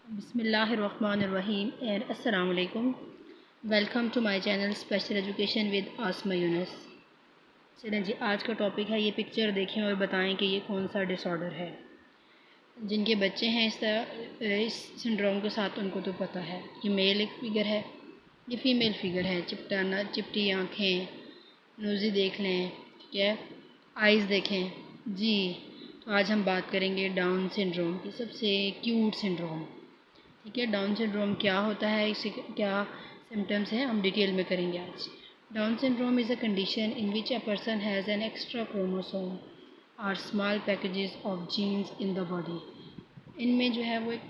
बिस्मिल्लाहिर्रहमानिर्रहीम एंड अस्सलाम वालेकुम। Welcome to my channel special education with Asma Yunus. चलें जी, आज का टॉपिक है ये पिक्चर देखें और बताएं कि ये कौन सा डिसऑर्डर है। जिनके बच्चे हैं इस सिंड्रोम के साथ उनको तो पता है। ये मेल एक फिगर है, ये फीमेल फिगर है। चिपटी आँखें, नोज़ी देख लें, ठीक है, आइज़ देखें जी। तो आज हम बात करेंगे डाउन सिंड्रोम की, सबसे क्यूट सिंड्रोम। ठीक है, डाउन सिंड्रोम क्या होता है, इससे क्या सिम्टम्स हैं, हम डिटेल में करेंगे आज। Down syndrome is a condition in which a person has an extra chromosome और small packages of genes in the body. इनमें जो है वो एक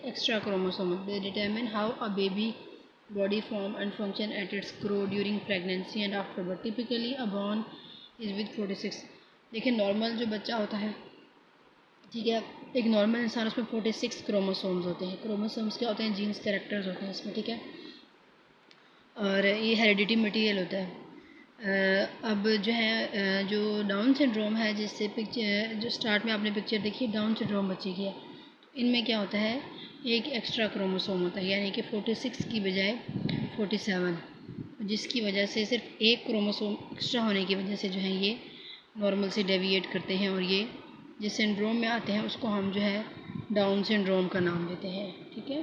extra chromosome they determine how a baby body form and function at its grow during pregnancy and after birth. Typically a born is with 46। देखिए, normal जो बच्चा होता है, ठीक है, एक नॉर्मल इंसान, उसमें 46 क्रोमोसोम्स होते हैं। क्रोमोसोम्स क्या होते हैं? जीन्स कैरेक्टर्स होते हैं इसमें, ठीक है, और ये हेरिडिटी मटीरियल होता है। अब जो है जो डाउन सिंड्रोम है, जिससे पिक्चर जो स्टार्ट में आपने पिक्चर देखी, डाउन सिंड्रोम बच्चे की है, तो इनमें क्या होता है, एक एक्स्ट्रा क्रोमोसोम होता है, यानी कि 46 की बजाय 47, जिसकी वजह से सिर्फ एक क्रोमोसोम एक्स्ट्रा होने की वजह से जो है ये नॉर्मल से डेविएट करते हैं और ये जिस सिंड्रोम में आते हैं उसको हम जो है डाउन सिंड्रोम का नाम देते हैं। ठीक है,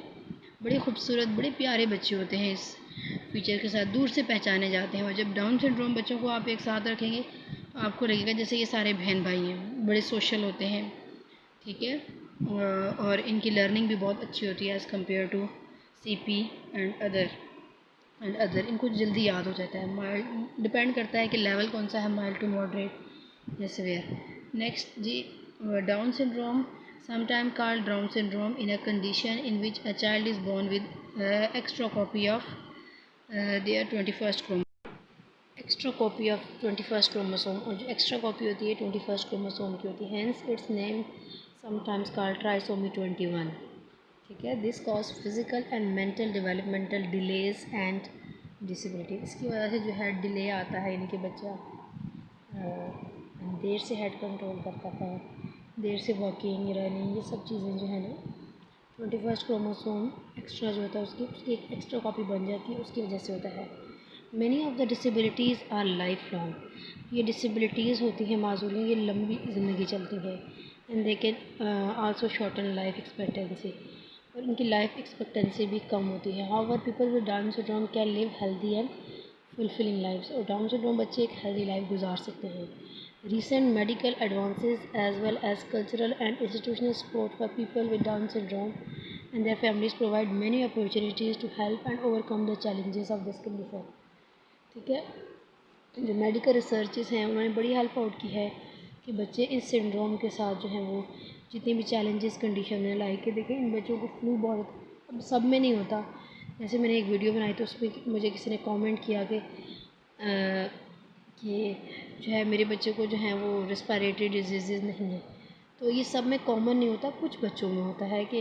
बड़े खूबसूरत, बड़े प्यारे बच्चे होते हैं, इस फीचर के साथ दूर से पहचाने जाते हैं। और जब डाउन सिंड्रोम बच्चों को आप एक साथ रखेंगे तो आपको लगेगा जैसे ये सारे बहन भाई हैं, बड़े सोशल होते हैं, ठीक है, और इनकी लर्निंग भी बहुत अच्छी होती है as compare to CP and other. इनको जल्दी याद हो जाता है। माइल्ड डिपेंड करता है कि लेवल कौन सा है, माइल्ड टू मॉडरेट या सीवियर। नेक्स्ट जी, Down syndrome, sometimes called Down syndrome, in a condition in which a child is born with extra copy of their 21st chromosome, extra copy of 21st chromosome. और जो extra copy होती है 21st chromosome की होती है, hence its name sometimes called trisomy 21। ठीक है, this cause physical and mental developmental delays and disability. इसकी वजह से जो है डिले आता है, यानी कि बच्चा देर से हेड कंट्रोल करता है, देर से वॉकिंग, रनिंग, ये सब चीज़ें जो है ना 21st क्रोमोसोम एक्स्ट्रा जो होता है उसकी एक एक्स्ट्रा कॉपी बन जाती है, उसकी वजह से होता है। Many of the disabilities are life long. ये डिसेबिलिटीज़ होती हैं, माजूलियाँ, ये लंबी ज़िंदगी चलती है। And they can also shorten life expectancy, और इनकी लाइफ एक्सपेक्टेंसी भी कम होती है। However people with Down syndrome can live healthy and fulfilling lifes. और डाउन सिंड्रोम बच्चे एक हेल्दी लाइफ गुजार सकते हैं। Recent medical advances as well as cultural and institutional support for people with Down syndrome and their families provide many opportunities to help and overcome the challenges of this condition. ठीक है, जो medical researches हैं उन्होंने बड़ी help out की है कि बच्चे इस सिंड्रोम के साथ जो हैं वो जितनी भी चैलेंजेस कंडीशन है, लाइक के देखें, इन बच्चों को फ्लू बहुत, अब सब में नहीं होता। जैसे मैंने एक वीडियो बनाई तो उसमें मुझे किसी ने कमेंट किया कि जो है मेरे बच्चे को जो है वो रेस्पिरेटरी डिजीज़ नहीं है। तो ये सब में कॉमन नहीं होता, कुछ बच्चों में होता है कि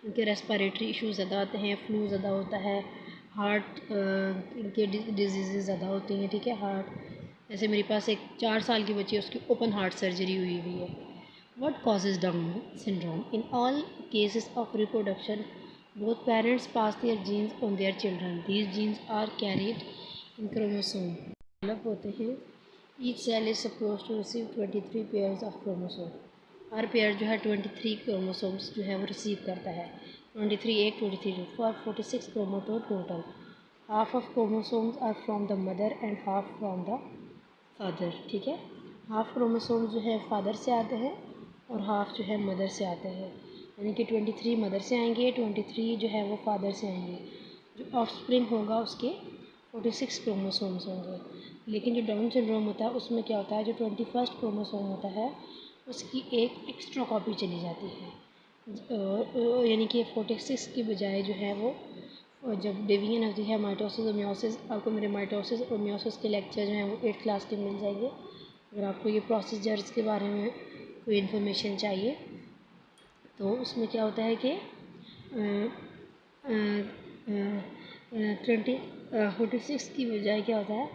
उनके रेस्पिरेटरी इशू ज़्यादा आते हैं, फ्लू ज़्यादा होता है, हार्ट इनके डिजीज़ ज़्यादा होती हैं। ठीक है, हार्ट, जैसे मेरे पास एक 4 साल की बच्ची है, उसकी ओपन हार्ट सर्जरी हुई हुई है। What causes Down syndrome? In all cases of reproduction, both parents pass their genes on their children. These genes are carried in chromosome. Develop होते हैं। Each cell is supposed to receive 23 pairs of chromosome. Her pair जो है 23 chromosomes जो है वो receive करता है। 23 एक, 23 टू, फॉर 46 क्रोमोटो total. Half of chromosomes are from the mother and half from the father. ठीक है, हाफ क्रोमोसोम्स जो है फादर से आते हैं और हाफ जो है मदर से आते हैं, यानी कि 23 मदर से आएंगे, 23 जो है वो फादर से आएंगे। जो ऑफस्प्रिंग होगा उसके 46 क्रोमोसोम्स होंगे। लेकिन जो डाउन सिंड्रोम होता है उसमें क्या होता है, जो 21st क्रोमोसोम होता है उसकी एक एक्स्ट्रा कॉपी चली जाती है, यानी कि 46 की बजाय जो है वो, और जब डिवीजन होती है माइटोसिस और मियोसिस, आपको मेरे माइटोसिस और मियोसिस के लेक्चर जो हैं वो 8th क्लास के मिल जाएंगे। अगर आपको ये प्रोसीजर्स के बारे में कोई इन्फॉर्मेशन चाहिए तो उसमें क्या होता है कि 46 की बजाय क्या होता है,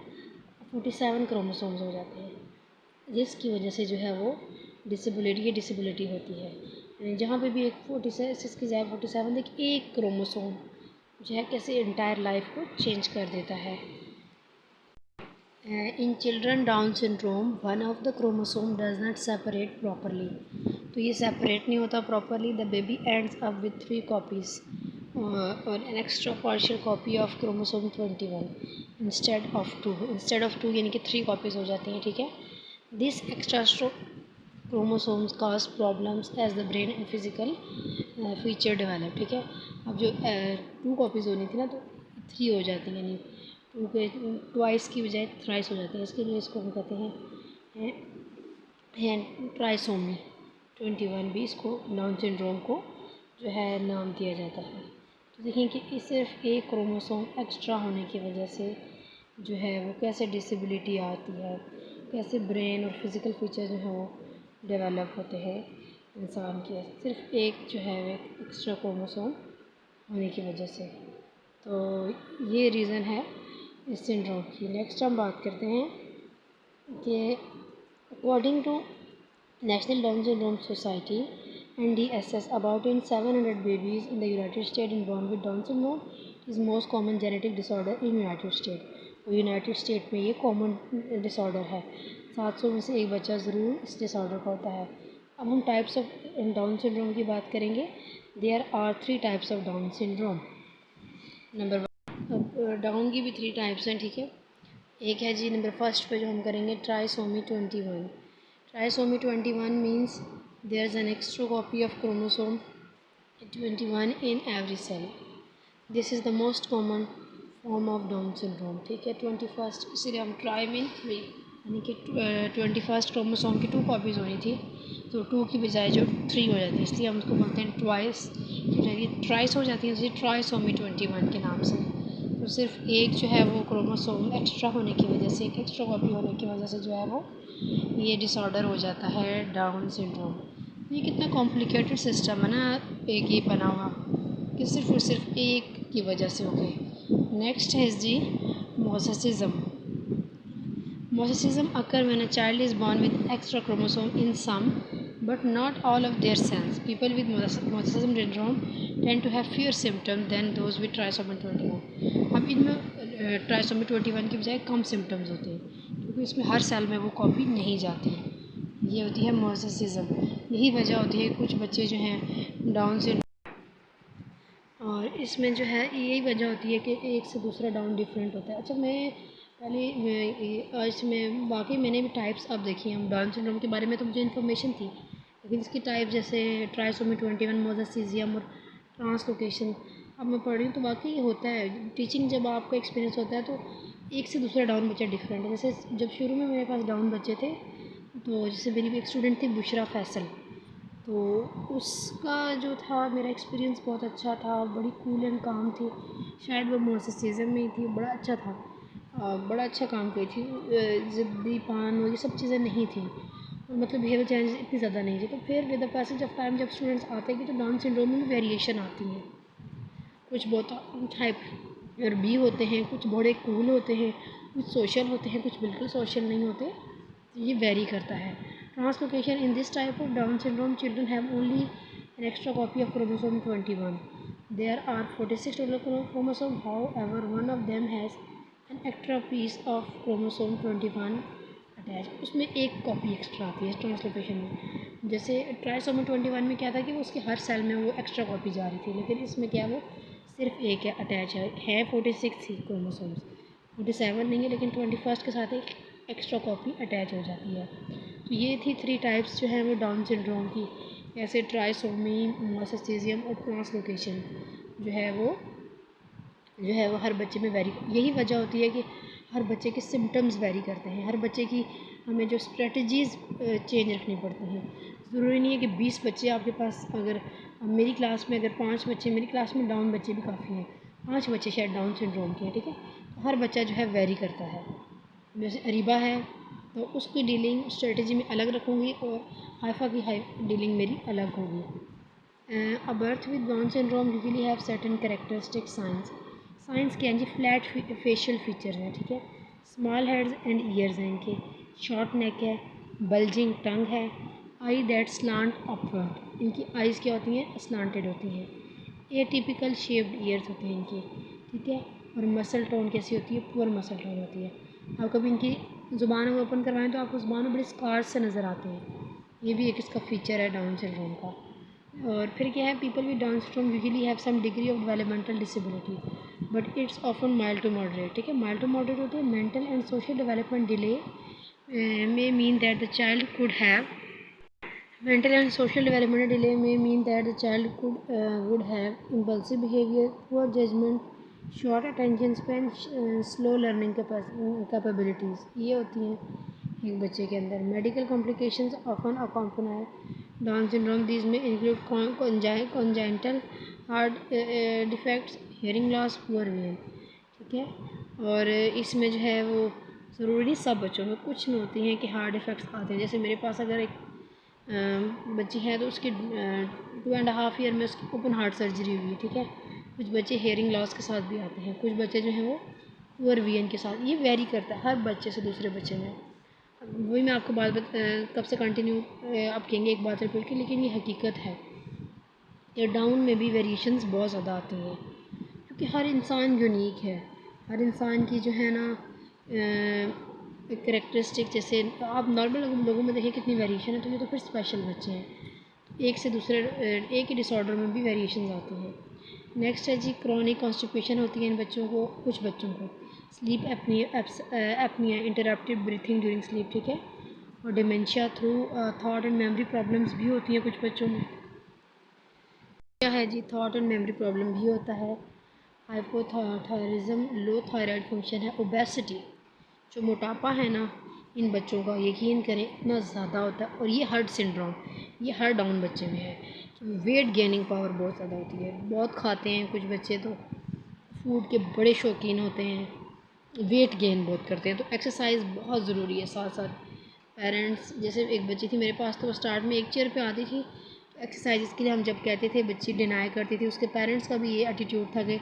47 क्रोमोसोम्स हो जाते हैं, जिसकी वजह से जो है वो डिसेबिलिटी होती है। जहाँ पे भी एक 46 की जाए 47, देखिए एक क्रोमोसोम जो है कैसे इंटायर लाइफ को चेंज कर देता है। In children Down syndrome one of the chromosome does not separate properly, तो ये सेपरेट नहीं होता properly. The baby ends up with 3 copies और an extra partial copy of chromosome 21 instead of 2 यानी कि 3 कॉपीज़ हो जाती हैं, ठीक है। This extra chromosomes cause problems as the brain and physical feature develop, ठीक है। अब जो 2 कॉपीज़ होनी थी ना, तो 3 हो जाती हैं, यानी टू के ट्वाइस की बजाय थ्राइस हो जाती है। इसके लिए इसको हम कहते हैं ट्राइसोमी 21 भी इसको डाउन सिंड्रोम को जो है नाम दिया जाता है। तो देखें कि इस सिर्फ एक क्रोमोसोम एक्स्ट्रा होने की वजह से जो है वो कैसे डिसेबिलिटी आती है, कैसे ब्रेन और फिज़िकल फीचर जो है वो डेवलप होते हैं इंसान के, सिर्फ एक जो है वो एक्स्ट्रा क्रोमोसोम होने की वजह से। तो ये रीज़न है इस सिंड्रोम की। नेक्स्ट हम बात करते हैं कि according to National Down Syndrome Society NDSS, about in 700 babies in the United States and born with Down syndrome is most common genetic disorder in United States। तो यूनाइटेड स्टेट में ये common disorder है, 700 में से एक बच्चा ज़रूर इस डिसऑर्डर का होता है। अब हम टाइप्स ऑफ डाउन सिंड्रोम की बात करेंगे। There are 3 types of Down syndrome. Number Down की भी 3 टाइप्स हैं, ठीक है। एक है जी नंबर फर्स्ट पे जो हम करेंगे trisomy 21। Trisomy 21 means there is an extra copy of chromosome 21 in every cell. This is the most common form of Down syndrome, ठीक है। 21, इसीलिए हम ट्राई मीन 3, यानी कि 21 क्रोमोसोम की 2 कॉपीज़ होनी थी, तो 2 की बजाय जो 3 हो जाती है, इसलिए हम उसको बोलते हैं ट्वाइस। ये ट्राइस हो जाती है, इसलिए ट्राइसोमी 21 के नाम से। तो सिर्फ एक जो है वो क्रोमोसोम एक्स्ट्रा होने की वजह से, एक एक्स्ट्रा कॉपी होने की वजह से जो है वो ये डिसऑर्डर हो जाता है डाउन सिंड्रोम। ये कितना कॉम्प्लिकेटेड सिस्टम है ना, एक ये बना हुआ कि सिर्फ और सिर्फ एक की वजह से हो गई। नेक्स्ट है जी मोसेसिज्म। Mosaicism occur when a child is born with extra chromosome in some but not all of their cells. People with mosaicism syndrome tend to have fewer symptoms than those with trisomy 21। अब इनमें trisomy 21 की बजाय कम symptoms होते हैं, क्योंकि इसमें हर cell में वो कॉपी नहीं जाती। ये होती है मोसेसिज्म। यही वजह होती है कुछ बच्चे जो हैं डाउन से, और इसमें जो है यही वजह होती है कि एक से दूसरा डाउन डिफरेंट होता है। अच्छा, आज मैं बाकी मैंने भी टाइप्स अब देखी हैं डाउन सिंड्रोम के बारे में, तो मुझे इन्फॉर्मेशन थी, लेकिन इसकी टाइप जैसे ट्राइसोमी 21, मोसेसिज्म और ट्रांसलोकेशन अब मैं पढ़ रही हूँ। तो वाकई होता है, टीचिंग जब आपका एक्सपीरियंस होता है तो एक से दूसरा डाउन बच्चा डिफरेंट है। जैसे जब शुरू में मेरे पास डाउन बच्चे थे, तो जैसे मेरी एक स्टूडेंट थी बुशरा फैसल, तो उसका जो था मेरा एक्सपीरियंस बहुत अच्छा था, बड़ी कूल एंड काम थी। शायद वो मोसेसिज्म में ही थी, बड़ा अच्छा था, बड़ा अच्छा काम की थी। ज़िद्दी पान वो ये सब चीज़ें नहीं थी, और मतलब बिहेवियर चेंजेस इतनी ज़्यादा नहीं थी। तो फिर with the passage of time जब स्टूडेंट्स आते हैं कि तो डाउन सिंड्रोम में वेरिएशन आती हैं, कुछ बहुत टाइप और बी होते हैं, कुछ बड़े कूल होते हैं, कुछ सोशल होते हैं, कुछ बिल्कुल सोशल नहीं होते। तो ये वेरी करता है। Translocation in this type of Down syndrome children have only an extra copy of chromosome 21। There are 46 total chromosomes, however, one of them has an extra piece of chromosome 21 attached। उसमें एक copy extra आती है translocation में। जैसे trisomy 21 में क्या था कि वो उसके हर सेल में वो एक्स्ट्रा कॉपी जा रही थी, लेकिन इसमें क्या वो सिर्फ एक है अटैच है 46 ही क्रोमोसोम्स, 47 नहीं है, लेकिन 21 के साथ एक एक्स्ट्रा कॉपी अटैच हो जाती है। तो ये थी 3 टाइप्स जो है वो डाउन सिंड्रोम की, ऐसे ट्राइसोमी, मोसेसिज्म और ट्रांसलोकेशन जो है वो हर बच्चे में वेरी, यही वजह होती है कि हर बच्चे के सिम्टम्स वेरी करते हैं। हर बच्चे की हमें जो स्ट्रेटजीज़ चेंज रखनी पड़ती हैं। ज़रूरी नहीं है कि 20 बच्चे आपके पास, अगर मेरी क्लास में अगर 5 बच्चे, मेरी क्लास में डाउन बच्चे भी काफ़ी हैं, 5 बच्चे शायद डाउन सिंड्रोम के हैं, ठीक है। तो हर बच्चा जो है वेरी करता है। जैसे अरीबा है तो उसकी डीलिंग स्ट्रेटजी में अलग रखूँगी, और हाइफा की डीलिंग मेरी अलग होगी। A birth with Down syndrome usually have certain characteristic signs। Science क्या हैं जी, फ्लैट फेशियल फीचर हैं, ठीक है। स्मॉल हेड्स एंड ईयर्स हैं इनके, शॉर्ट नेक है, बल्जिंग टंग है, आई दैट स्लांट अपवर्ड, इनकी आइज़ क्या होती हैं, स्लांटेड होती हैं। एटिपिकल शेप्ड ईयर्स होते हैं इनकी, ठीक है। और मसल टोन कैसी होती है, पुअर मसल टोन होती है। आप कभी इनकी ज़ुबान ओपन करवाएं तो आपको ज़ुबान में बड़े स्कार्स से नज़र आते हैं। ये भी एक इसका फीचर है डाउन सिंड्रोम का। और फिर क्या है, people with Down syndrome usually have some degree of developmental disability but it's often mild to moderate, ठीक है। माइल्ड टू मॉडरेट होती है। Mental and social development delay may mean that the child could have mental and social developmental delay may mean that the child would have impulsive behavior, poor judgment, short attention span, slow learning capabilities। ये होती हैं एक बच्चे के अंदर। Medical complications often accompany Down syndrome. These में include congenital heart defects, hearing loss, poor vision, ठीक है। और इसमें जो है वो ज़रूरी नहीं सब बच्चों में, कुछ में होती हैं कि हार्ट इफ़ेक्ट्स आते हैं। जैसे मेरे पास अगर एक बच्ची है तो उसकी 2.5 ईयर में उसकी ओपन हार्ट सर्जरी हुई है, ठीक है। कुछ बच्चे हेयरिंग लॉस के साथ भी आते हैं, कुछ बच्चे जो हैं वो पुअर विजन के साथ। ये वेरी करता है हर बच्चे से दूसरे बच्चे में। वही मैं आपको कब से कंटिन्यू आप कहेंगे एक बात रिपीट की, लेकिन ये हकीकत है कि डाउन में भी वेरिएशंस बहुत ज़्यादा आती हैं, क्योंकि हर इंसान यूनिक है। हर इंसान की जो है ना करेक्टरिस्टिक, जैसे आप नॉर्मल लोगों में देखिए कितनी वेरिएशन है, तो ये तो फिर स्पेशल बच्चे हैं। एक से दूसरे एक ही डिसऑर्डर में भी वेरिएशंस आती हैं। नेक्स्ट है जी, क्रॉनिक कॉन्स्टिपेशन होती है इन बच्चों को, कुछ बच्चों को। Sleep apnoea, interrupted breathing during sleep, ठीक है। और dementia through thought and memory problems भी होती हैं कुछ बच्चों में। क्या है जी, थॉट एंड मेमोरी प्रॉब्लम भी होता है। हाइपोथायरिज्म, लो थायराइड फंक्शन है। ओबेसिटी, जो मोटापा है ना इन बच्चों का, यकीन करें इतना ज़्यादा होता है। और ये हर्ट सिंड्रोम, ये हर डाउन बच्चे में है। वेट गेनिंग पावर बहुत ज़्यादा होती है, बहुत खाते हैं कुछ बच्चे, तो फूड के बड़े शौकीन होते हैं, वेट गेन बहुत करते हैं। तो एक्सरसाइज बहुत ज़रूरी है। साथ साथ पेरेंट्स, जैसे एक बच्ची थी मेरे पास, तो वो स्टार्ट में एक चेयर पे आती थी, एक्सरसाइज के लिए हम जब कहते थे बच्ची डिनाई करती थी। उसके पेरेंट्स का भी ये एटीट्यूड था कि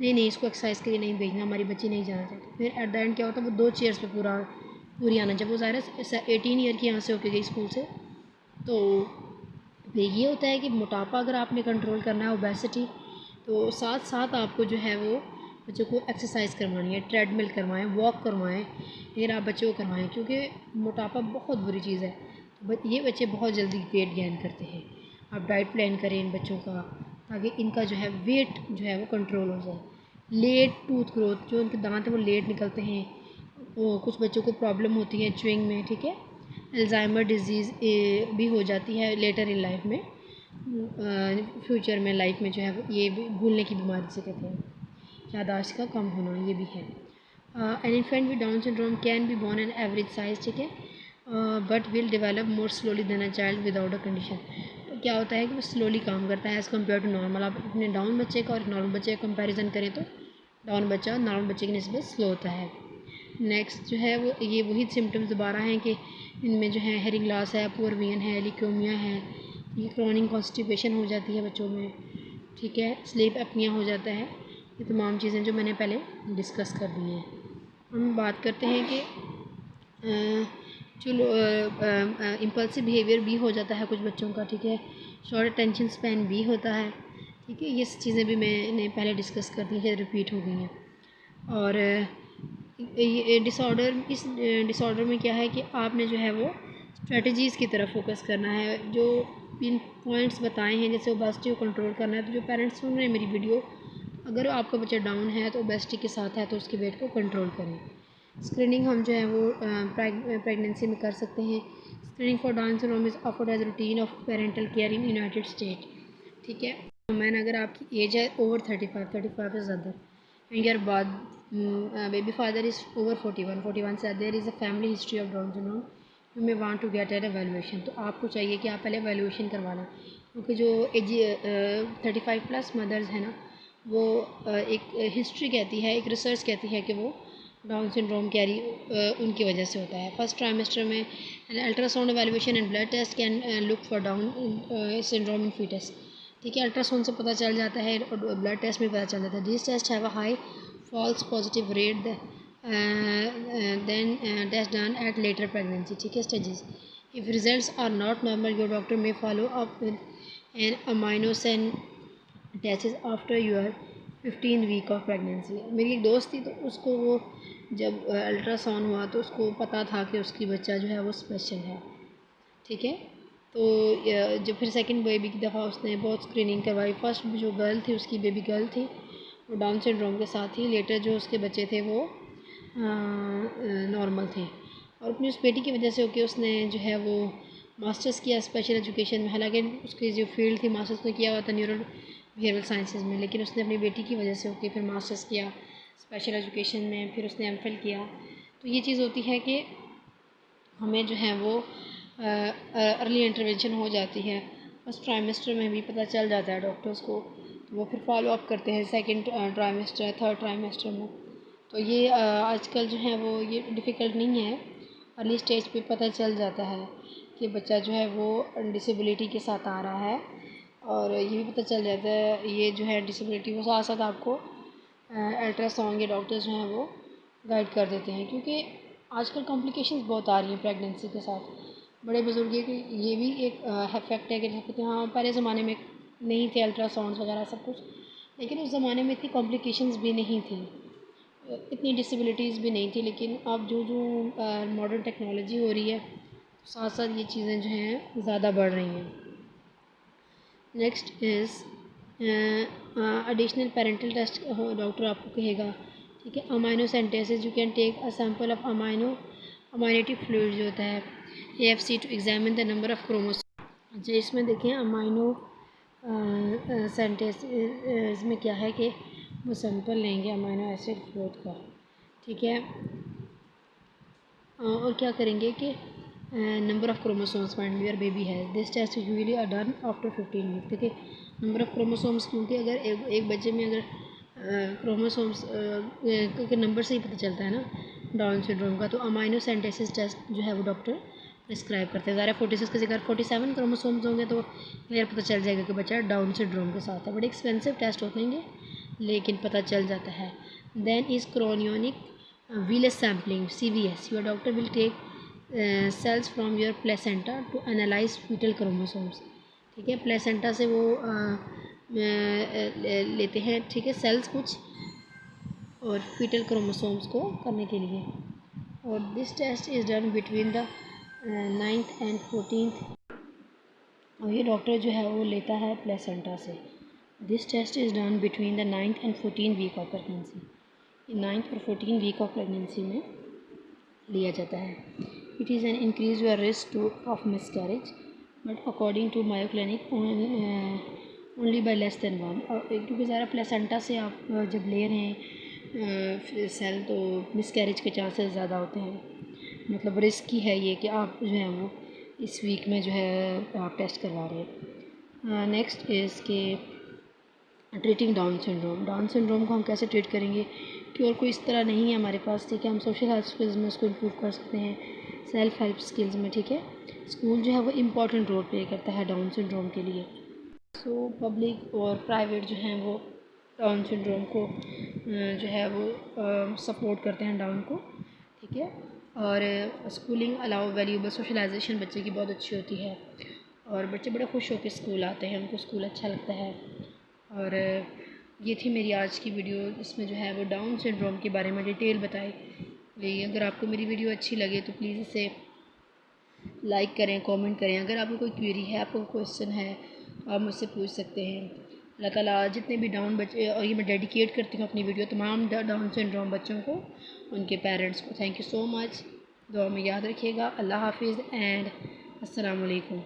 नहीं इसको एक्सरसाइज के लिए नहीं भेजना, हमारी बच्ची नहीं जाना चाहती। फिर एट द एंड क्या होता, वो 2 चेयर्स पे पूरी आना। जब वो ज़ाहिर है 18 ईयर की यहाँ से होके गई स्कूल से, तो ये होता है कि मोटापा अगर आपने कंट्रोल करना है, ओबेसिटी, तो साथ साथ आपको जो है वो बच्चों को एक्सरसाइज करवानी है, ट्रेडमिल करवाएं, वॉक करवाएं, फिर आप बच्चों को करवाएं, क्योंकि मोटापा बहुत बुरी चीज़ है। तो ये बच्चे बहुत जल्दी वेट गेन करते हैं। आप डाइट प्लान करें इन बच्चों का, ताकि इनका जो है वेट जो है वो कंट्रोल हो जाए। लेट टूथ ग्रोथ, जो इनके दांत हैं वो लेट निकलते हैं। वो कुछ बच्चों को प्रॉब्लम होती है च्युइंग में, ठीक है। अल्जाइमर डिजीज़ भी हो जाती है लेटर इन लाइफ में, फ्यूचर में लाइफ में जो है ये भी भूलने की बीमारी से कहते हैं, याददाश्त का कम होना, ये भी है। An infant with Down syndrome can be born an average size, ठीक है, but will develop more slowly than a child without a condition. तो क्या होता है कि वो स्लोली काम करता है एज़ कम्पेयर टू नॉर्मल। आप अपने डाउन बच्चे का और नॉर्मल बच्चे का कंपैरिजन करें तो डाउन बच्चा नॉर्मल बच्चे की निस्बत स्लो होता है। नेक्स्ट जो है वो ये वही सिम्टम्स दोबारा हैं कि इनमें जो है हेयरिंग लॉस है, पुअर विजन है, ल्यूकेमिया है, ये क्रॉनिक कॉन्स्टिपेशन हो जाती है बच्चों में, ठीक है, स्लीप एपनिया हो जाता है। ये तमाम चीज़ें जो मैंने पहले डिस्कस कर दी हैं। हम बात करते हैं कि जो इम्पल्सिव बिहेवियर भी हो जाता है कुछ बच्चों का, ठीक है। शॉर्ट अटेंशन स्पैन भी होता है, ठीक है। ये चीज़ें भी मैंने पहले डिस्कस कर दी हैं, रिपीट हो गई हैं। और ये डिसऑर्डर, इस डिसऑर्डर में क्या है कि आपने जो है वो स्ट्रेटजीज़ की तरफ फोकस करना है, जो पिन पॉइंट्स बताए हैं। जैसे ओबेसिटी को कंट्रोल करना है, तो जो पेरेंट्स सुन रहे हैं मेरी वीडियो, अगर आपका बच्चा डाउन है तो ओबेसिटी के साथ है तो उसके वेट को कंट्रोल करें। स्क्रीनिंग हम जो है वो प्रेगनेंसी में कर सकते हैं। Screening for Down syndrome is offered as routine of parental care in United State, ठीक है। मैंने अगर आपकी एज है ओवर 35 से ज़्यादा एंड योर बाद बेबी फादर इज़ ओवर 41 से, there is a family history of Down syndrome, you may want to get an evaluation. तो आपको चाहिए कि आप पहले एवेलुएशन करवा लें, क्योंकि जो एज 35 प्लस मदर्स हैं ना, वो एक हिस्ट्री कहती है, एक रिसर्च कहती है कि वो डाउन सिंड्रोम कैरी उनकी वजह से होता है। फर्स्ट ट्राइमेस्टर में ultrasound evaluation and blood test can look for Down syndrome in foetus, ठीक है। अल्ट्रासाउंड से पता चल जाता है और ब्लड टेस्ट में पता चल जाता है। This test have a high false positive rate than test done at later pregnancy, ठीक है, stages. If results are not normal, your doctor may follow up with and amniocentesis after your 15 week of pregnancy. मेरी एक दोस्त थी, तो उसको वो जब अल्ट्रासाउंड हुआ तो उसको पता था कि उसकी बच्चा जो है वो स्पेशल है, ठीक है। तो जब फिर सेकंड बेबी की दफ़ा उसने बहुत स्क्रीनिंग करवाई। फर्स्ट जो गर्ल थी, उसकी बेबी गर्ल थी, वो डाउन सिंड्रोम के साथ ही। लेटर जो उसके बच्चे थे वो नॉर्मल थे। और अपनी उस बेटी की वजह से होके उसने जो है वो मास्टर्स किया स्पेशल एजुकेशन में। हालांकि उसकी जो फील्ड थी, मास्टर्स ने किया हुआ था न्यूरो बिहेवियरल साइंसेज में, लेकिन उसने अपनी बेटी की वजह से होके फिर मास्टर्स किया स्पेशल एजुकेशन में, फिर उसने एमफिल किया। तो ये चीज़ होती है कि हमें जो है वो अर्ली इंटरवेंशन हो जाती है। फर्स्ट ट्राइमेस्टर में भी पता चल जाता है डॉक्टर्स को, तो वो फिर फॉलो अप करते हैं सेकंड ट्राइमेस्टर, थर्ड ट्राइमेस्टर में। तो ये आजकल जो है वो ये डिफ़िकल्ट नहीं है, अर्ली स्टेज पे पता चल जाता है कि बच्चा जो है वो डिसेबिलिटी के साथ आ रहा है। और ये भी पता चल जाता है ये जो है डिसेबिलिटी, वो साथ साथ आपको अल्ट्रासाउंड के डॉक्टर्स जो हैं वो गाइड कर देते हैं। क्योंकि आजकल कॉम्प्लिकेशंस बहुत आ रही हैं प्रेगनेंसी के साथ। बड़े बुजुर्ग के ये भी एक फैक्ट है कि जैसे कहते हैं, हाँ पहले ज़माने में नहीं थे अल्ट्रासाउंड वगैरह सब कुछ, लेकिन उस ज़माने में इतनी कॉम्प्लिकेशंस भी नहीं थी, इतनी डिसेबिलिटीज़ भी नहीं थी। लेकिन अब जो जो मॉडर्न टेक्नोलॉजी हो रही है, साथ साथ ये चीज़ें जो हैं ज़्यादा बढ़ रही हैं। Next is additional parental test doctor आपको कहेगा, ठीक है। अमाइनो सेंटेसिस, you can take a sample of amniotic fluid जो होता है AFC to examine the number of chromosome. अच्छा, इसमें देखें अमाइनो सेंटेसिस में क्या है कि वो सैंपल लेंगे अमाइनो एसिड फ्लूइड का, ठीक है। और क्या करेंगे कि number of chromosomes find your baby has, this test usually are done after 15 week. देखिए नंबर ऑफ क्रोमोसोम्स, क्योंकि अगर एक बच्चे में अगर क्रोमोसोम्स क्योंकि नंबर से ही पता चलता है ना डाउन सिंड्रोम का, तो अमाइनो सेंटेसिस टेस्ट जो है वो डॉक्टर प्रिस्क्राइब करते हैं। ज़रा 46 के जगह 47 क्रोमोसोम्स होंगे तो क्लियर पता चल जाएगा कि बच्चा डाउन सिंड्रोम के साथ है। बड़े एक्सपेंसिव टेस्ट होते हैं ये, लेकिन पता चल जाता है। Then is chorionic villus sampling CVS, your doctor will take cells from your placenta to analyze fetal chromosomes, ठीक है। प्लेसेंटा से वो लेते हैं, ठीक है, सेल्स कुछ, और फीटल क्रोमोसोम्स को करने के लिए। और this test is done between the 9th and 14th, और ये डॉक्टर जो है वो लेता है प्लेसेंटा से। This test is done between the 9th and 14th week of pregnancy. 9th और 14 वीक ऑफ प्रेगनेंसी में लिया जाता है। It is an increase your risk to of miscarriage, but according to Mayo Clinic only by less than 1। और क्योंकि ज़रा placenta से आप जब ले रहे हैं सेल, तो मिसकैरेज के चांसेस ज़्यादा होते हैं। मतलब रिस्क ही है ये कि आप जो है वो इस वीक में जो है आप टेस्ट करवा रहे हैं। नेक्स्ट इज़ के treating down syndrome. Down syndrome को हम कैसे ट्रीट करेंगे, क्योर कोई इस तरह नहीं है हमारे पास, ठीक है। हम सोशल हेल्प स्किल्स में उसको इम्प्रूव कर सकते हैं, सेल्फ हेल्प स्किल्स में, ठीक है। स्कूल जो है वो इम्पॉर्टेंट रोल प्ले करता है डाउन सिंड्रोम के लिए। सो पब्लिक और प्राइवेट जो हैं वो डाउन सिंड्रोम को जो है वो सपोर्ट करते हैं डाउन को, ठीक है। और स्कूलिंग अलाउ वैल्यूबल सोशलाइजेशन बच्चे की बहुत अच्छी होती है, और बच्चे बड़े खुश होकर स्कूल आते हैं, उनको स्कूल अच्छा लगता है। और ये थी मेरी आज की वीडियो, इसमें जो है वो डाउन सिंड्रोम के बारे में डिटेल बताई गई। अगर आपको मेरी वीडियो अच्छी लगे तो प्लीज़ इसे लाइक करें, कमेंट करें। अगर आपको कोई क्वेरी है, आपको क्वेश्चन है, आप मुझसे पूछ सकते हैं। अल्लाह ताला जितने भी डाउन बच्चे, और ये मैं डेडिकेट करती हूँ अपनी वीडियो तमाम डाउन सिंड्रोम बच्चों को, उनके पेरेंट्स को। Thank you so much. दुआ में याद रखिएगा। अल्लाह हाफिज़ एंड अस्सलाम वालेकुम।